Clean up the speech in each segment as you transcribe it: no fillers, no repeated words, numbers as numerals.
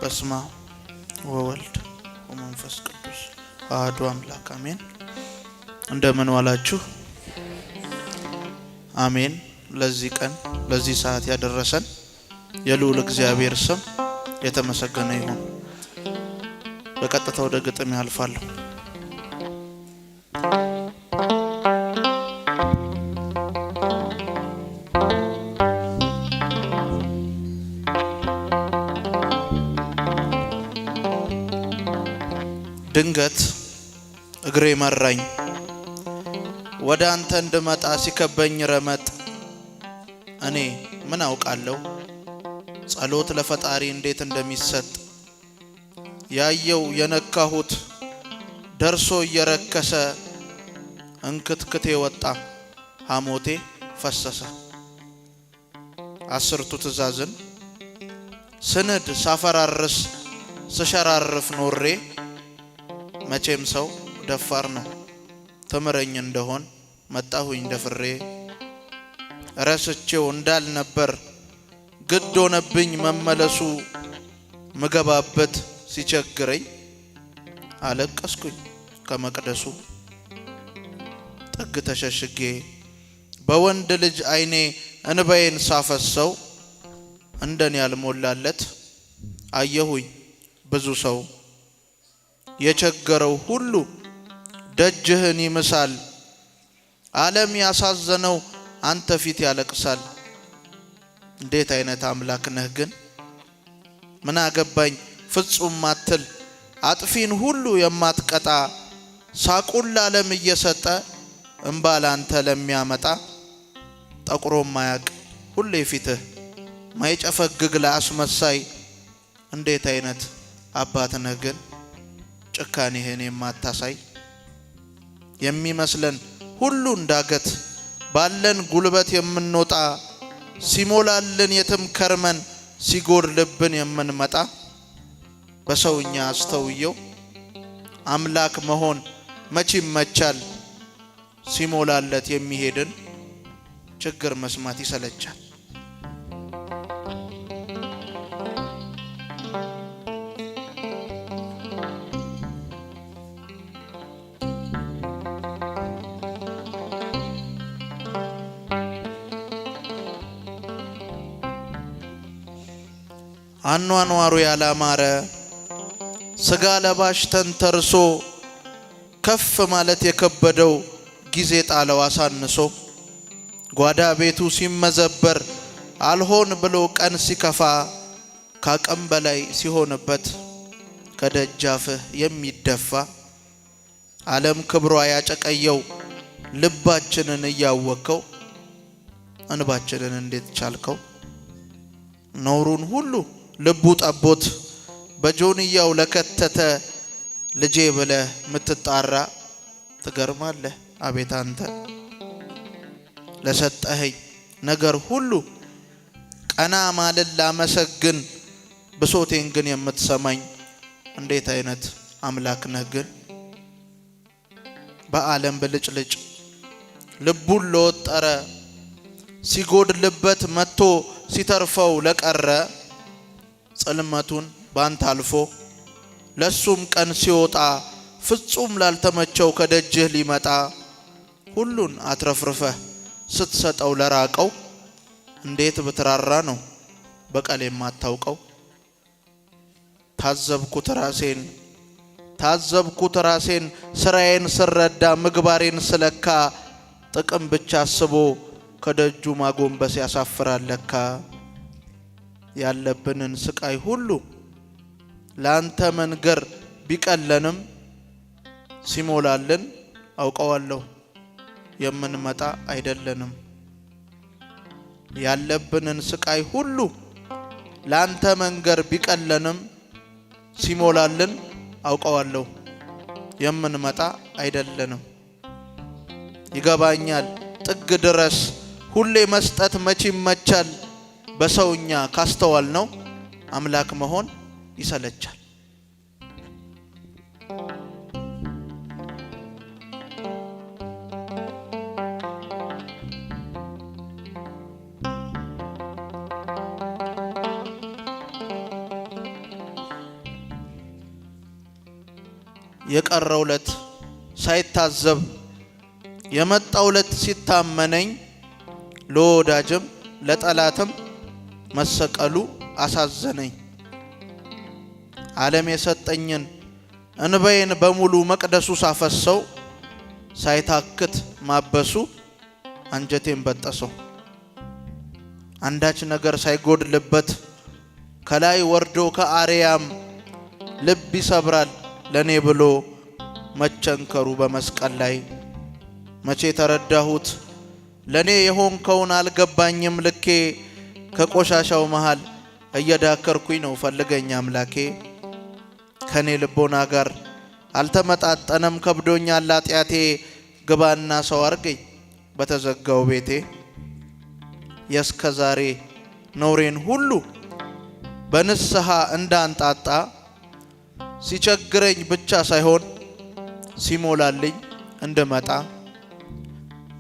በስመ አብ ወወልድ ወመንፈስ ቅዱስ አሐዱ አምላክ አሜን። እንደምን ዋላችሁ? አሜን። ለዚህ ቀን ለዚህ ሰዓት ያደረሰን የልዑል እግዚአብሔር ስም የተመሰገነ ይሁን። በቀጥታ ወደ ግጥም ያልፋለሁ። ድንገት እግሬ መራኝ ወደ አንተ እንድመጣ ሲከበኝ ረመጥ። እኔ ምን አውቃለሁ ጸሎት ለፈጣሪ እንዴት እንደሚሰጥ። ያየው የነካሁት ደርሶ እየረከሰ እንክትክቴ ወጣ ሐሞቴ ፈሰሰ። አስርቱ ትእዛዝን ስንድ ሳፈራርስ ስሸራርፍ ኖሬ መቼም ሰው ደፋር ነው ተመረኝ እንደሆን መጣሁኝ ደፍሬ። ረስቼው እንዳልነበር ግድ ሆነብኝ መመለሱ። ምገባበት ሲቸግረኝ አለቀስኩኝ ከመቅደሱ። ጥግ ተሸሽጌ በወንድ ልጅ አይኔ እንባዬን ሳፈሰው እንደኔ ያልሞላለት አየሁኝ ብዙ ሰው። የቸገረው ሁሉ ደጅህን ይምሳል። ዓለም ያሳዘነው አንተ ፊት ያለቅሳል። እንዴት አይነት አምላክ ነህ ግን ምን አገባኝ ፍጹም ማትል አጥፊን ሁሉ የማትቀጣ። ሳቁን ለዓለም እየሰጠ እንባ ላንተ ለሚያመጣ። ጠቁሮ ማያቅ ሁሌ ፊትህ ማይጨፈግግ ለአስመሳይ። እንዴት አይነት አባት ነህ ግን ጭካኔህን የማታሳይ። የሚመስለን ሁሉ እንዳገት ባለን ጉልበት የምንወጣ። ሲሞላልን የትም ከርመን ሲጎድልብን የምንመጣ። በሰውኛ አስተውየው አምላክ መሆን መቼ ይመቻል። ሲሞላለት የሚሄድን ችግር መስማት ይሰለቻል። አኗኗሩ ያላማረ ስጋ ለባሽ ተንተርሶ ከፍ ማለት የከበደው ጊዜ ጣለው አሳንሶ። ጓዳ ቤቱ ሲመዘበር አልሆን ብሎ ቀን ሲከፋ ካቅም በላይ ሲሆንበት ከደጃፍህ የሚደፋ። ዓለም ክብሯ ያጨቀየው ልባችንን እያወከው እንባችንን እንዴት ቻልከው? ኖሩን ሁሉ ልቡ ጠቦት በጆንያው ለከተተ ልጄ ብለህ ምትጣራ ትገርማለህ አቤት አንተ። ለሰጠኸኝ ነገር ሁሉ ቀና ማለት ላመሰግን ብሶቴን ግን የምትሰማኝ እንዴት አይነት አምላክ ነህ ግን። በዓለም ብልጭልጭ ልቡን ለወጠረ ሲጎድልበት መጥቶ ሲተርፈው ለቀረ። ጽልመቱን ባንተ አልፎ ለሱም ቀን ሲወጣ ፍጹም ላልተመቸው ከደጅህ ሊመጣ። ሁሉን አትረፍርፈህ ስትሰጠው ለራቀው እንዴት ብትራራ ነው በቀል የማታውቀው። ታዘብኩት ራሴን ስራዬን ስረዳ ምግባሬን ስለካ። ጥቅም ብቻ አስቦ ከደጁ ማጎንበስ ያሳፍራል ለካ። ያለብንን ስቃይ ሁሉ ላንተ መንገር ቢቀለንም ሲሞላልን አውቀዋለሁ የምንመጣ አይደለንም። ያለብንን ስቃይ ሁሉ ላንተ መንገር ቢቀለንም ሲሞላልን አውቀዋለሁ የምንመጣ አይደለንም። ይገባኛል ጥግ ድረስ ሁሌ መስጠት መቼ ይመቻል። በሰውኛ ካስተዋል ነው አምላክ መሆን ይሰለቻል። የቀረውለት ሳይታዘብ የመጣውለት ሲታመነኝ ለወዳጅም ለጠላትም መሰቀሉ አሳዘነኝ። ዓለም የሰጠኝን እንባዬን በሙሉ መቅደሱ ሳፈሰው ሳይታክት ማበሱ አንጀቴን በጠሰው። አንዳች ነገር ሳይጎድልበት ከላይ ወርዶ ከአርያም ልብ ይሰብራል ለኔ ብሎ መቸንከሩ በመስቀል ላይ መቼ ተረዳሁት ለኔ የሆንከውን አልገባኝም ልኬ ከቆሻሻው መሃል እየዳከርኩኝ ነው ፈልገኝ አምላኬ። ከኔ ልቦና ጋር አልተመጣጠነም ከብዶኛል ኃጢአቴ ግባና ሰው አርገኝ በተዘጋው ቤቴ። የእስከ ዛሬ ኖሬን ሁሉ በንስሐ እንዳንጣጣ ሲቸግረኝ ብቻ ሳይሆን ሲሞላልኝ እንድመጣ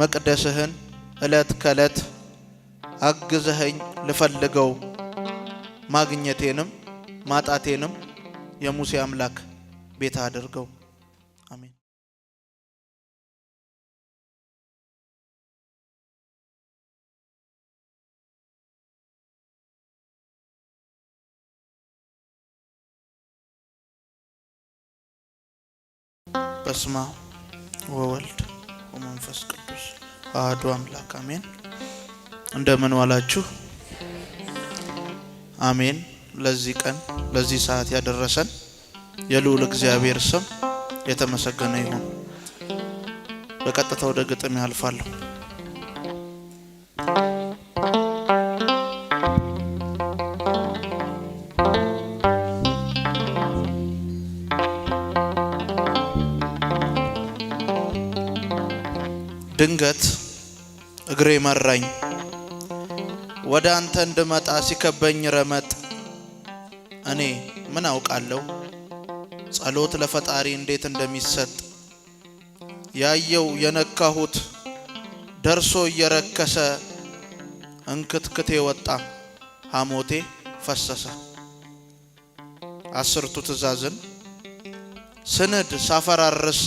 መቅደስህን እለት ከለት አግዘኸኝ ልፈልገው ማግኘቴንም ማጣቴንም የሙሴ አምላክ ቤት አድርገው። አሜን። በስመ አብ ወወልድ ወመንፈስ ቅዱስ አሐዱ አምላክ አሜን። እንደምን ዋላችሁ? አሜን። ለዚህ ቀን ለዚህ ሰዓት ያደረሰን የልዑል እግዚአብሔር ስም የተመሰገነ ይሁን። በቀጥታ ወደ ግጥም ያልፋለሁ። ድንገት እግሬ መራኝ ወደ አንተ እንድመጣ ሲከበኝ ረመጥ። እኔ ምን አውቃለሁ ጸሎት ለፈጣሪ እንዴት እንደሚሰጥ። ያየው የነካሁት ደርሶ እየረከሰ እንክትክቴ ወጣ ሐሞቴ ፈሰሰ። አስርቱ ትእዛዝን ስንድ ሳፈራርስ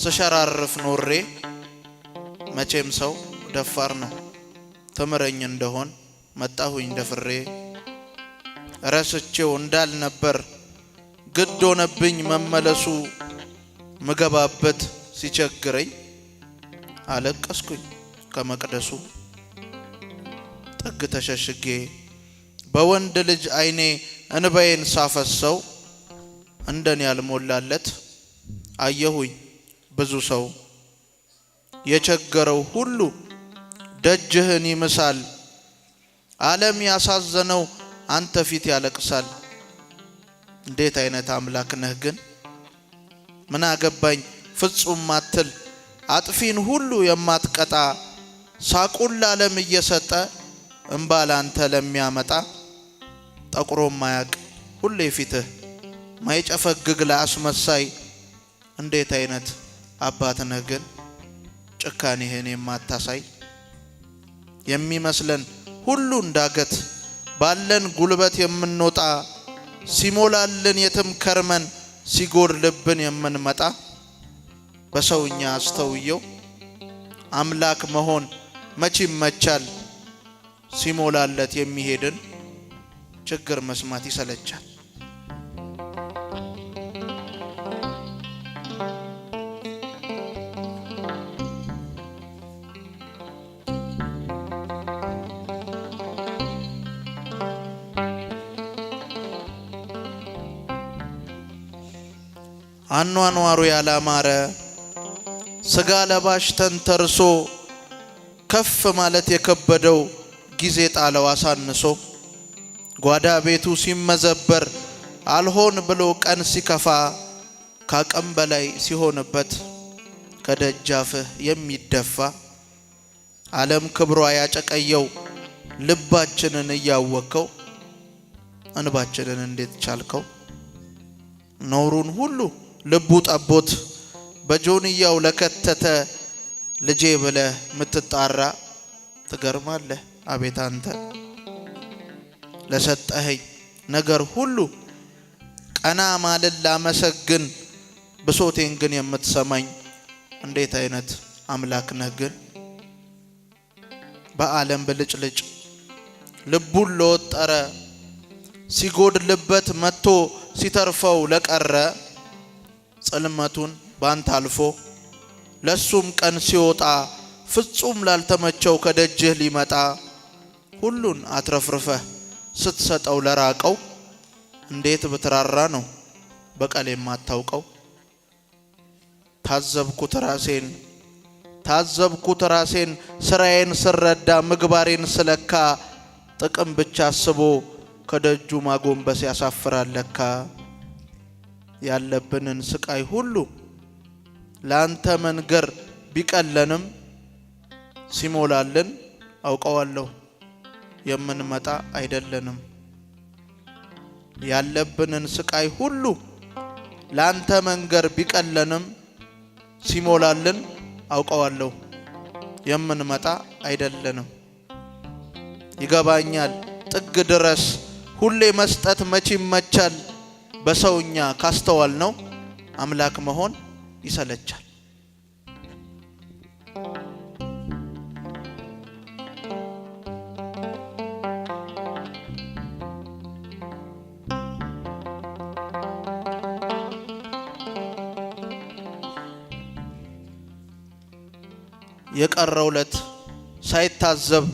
ስሸራርፍ ኖሬ መቼም ሰው ደፋር ነው ተመረኝ እንደሆን መጣሁኝ ደፍሬ። ረስቼው እንዳልነበር ግድ ሆነብኝ መመለሱ ምገባበት ሲቸግረኝ አለቀስኩኝ ከመቅደሱ። ጥግ ተሸሽጌ በወንድ ልጅ አይኔ እንባዬን ሳፈሰው እንደኔ ያልሞላለት አየሁኝ ብዙ ሰው። የቸገረው ሁሉ ደጅህን ይምሳል ዓለም ያሳዘነው አንተ ፊት ያለቅሳል። እንዴት አይነት አምላክ ነህ ግን ምን አገባኝ ፍጹም ማትል አጥፊን ሁሉ የማትቀጣ ሳቁን ለዓለም እየሰጠ እንባ ላንተ ለሚያመጣ ጠቁሮ ማያቅ ሁሌ ፊትህ ማይጨፈግግ ለአስመሳይ እንዴት አይነት አባት ነህ ግን ጭካኔህን የማታሳይ። የሚመስለን ሁሉ እንዳገት ባለን ጉልበት የምንወጣ ሲሞላልን የትም ከርመን ሲጎድልብን የምንመጣ በሰውኛ አስተውየው አምላክ መሆን መቼ ይመቻል። ሲሞላለት የሚሄድን ችግር መስማት ይሰለቻል። አኗኗሩ ያላማረ ስጋ ለባሽ ተንተርሶ ከፍ ማለት የከበደው ጊዜ ጣለው አሳንሶ። ጓዳ ቤቱ ሲመዘበር አልሆን ብሎ ቀን ሲከፋ ካቅም በላይ ሲሆንበት ከደጃፍህ የሚደፋ ዓለም ክብሯ ያጨቀየው ልባችንን እያወከው እንባችንን እንዴት ቻልከው? ኖሩን ሁሉ ልቡ ጠቦት በጆንያው ለከተተ ልጄ ብለህ ምትጣራ ትገርማለህ አቤት አንተ። ለሰጠኸኝ ነገር ሁሉ ቀና ማለት ላመሰግን ብሶቴን ግን የምትሰማኝ እንዴት አይነት አምላክ ነህ ግን በዓለም ብልጭልጭ ልቡን ለወጠረ ሲጎድልበት መጥቶ ሲተርፈው ለቀረ ጽልመቱን ባንተ አልፎ ለሱም ቀን ሲወጣ ፍጹም ላልተመቸው ከደጅህ ሊመጣ ሁሉን አትረፍርፈህ ስትሰጠው ለራቀው እንዴት ብትራራ ነው በቀል የማታውቀው። ታዘብኩት ራሴን ስራዬን ስረዳ ምግባሬን ስለካ ጥቅም ብቻ አስቦ ከደጁ ማጎንበስ ያሳፍራል ለካ። ያለብንን ስቃይ ሁሉ ላንተ መንገር ቢቀለንም ሲሞላልን አውቀዋለሁ የምንመጣ አይደለንም። ያለብንን ስቃይ ሁሉ ላንተ መንገር ቢቀለንም ሲሞላልን አውቀዋለሁ የምንመጣ አይደለንም። ይገባኛል ጥግ ድረስ ሁሌ መስጠት መቼ ይመቻል። በሰውኛ ካስተዋል ነው አምላክ መሆን ይሰለቻል። የቀረውለት ሳይታዘብ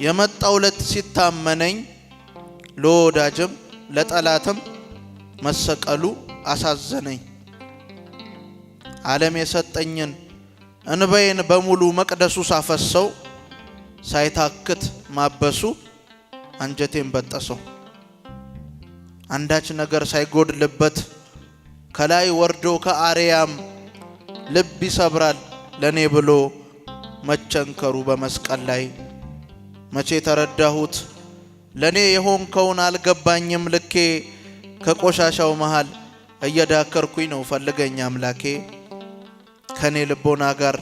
የመጣውለት ሲታመነኝ ለወዳጅም ለጠላትም መሰቀሉ አሳዘነኝ። ዓለም የሰጠኝን እንባዬን በሙሉ መቅደሱ ሳፈሰው ሳይታክት ማበሱ አንጀቴን በጠሰው። አንዳች ነገር ሳይጎድልበት ከላይ ወርዶ ከአርያም ልብ ይሰብራል ለኔ ብሎ መቸንከሩ በመስቀል ላይ መቼ ተረዳሁት ለኔ የሆንከውን አልገባኝም ልኬ። ከቆሻሻው መሃል እየዳከርኩኝ ነው ፈልገኝ አምላኬ። ከኔ ልቦና ጋር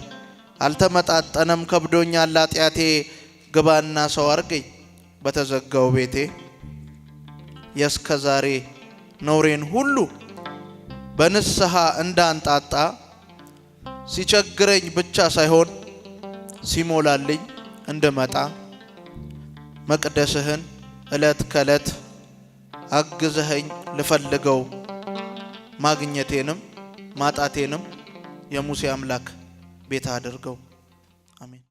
አልተመጣጠነም ከብዶኛል ኃጢአቴ። ግባና ሰው አርገኝ በተዘጋው ቤቴ። የእስከ ዛሬ ኖሬን ሁሉ በንስሐ እንዳንጣጣ ሲቸግረኝ ብቻ ሳይሆን ሲሞላልኝ እንድመጣ መቅደስህን እለት ከለት አግዘኸኝ ልፈልገው። ማግኘቴንም ማጣቴንም የሙሴ አምላክ ቤት አድርገው። አሜን።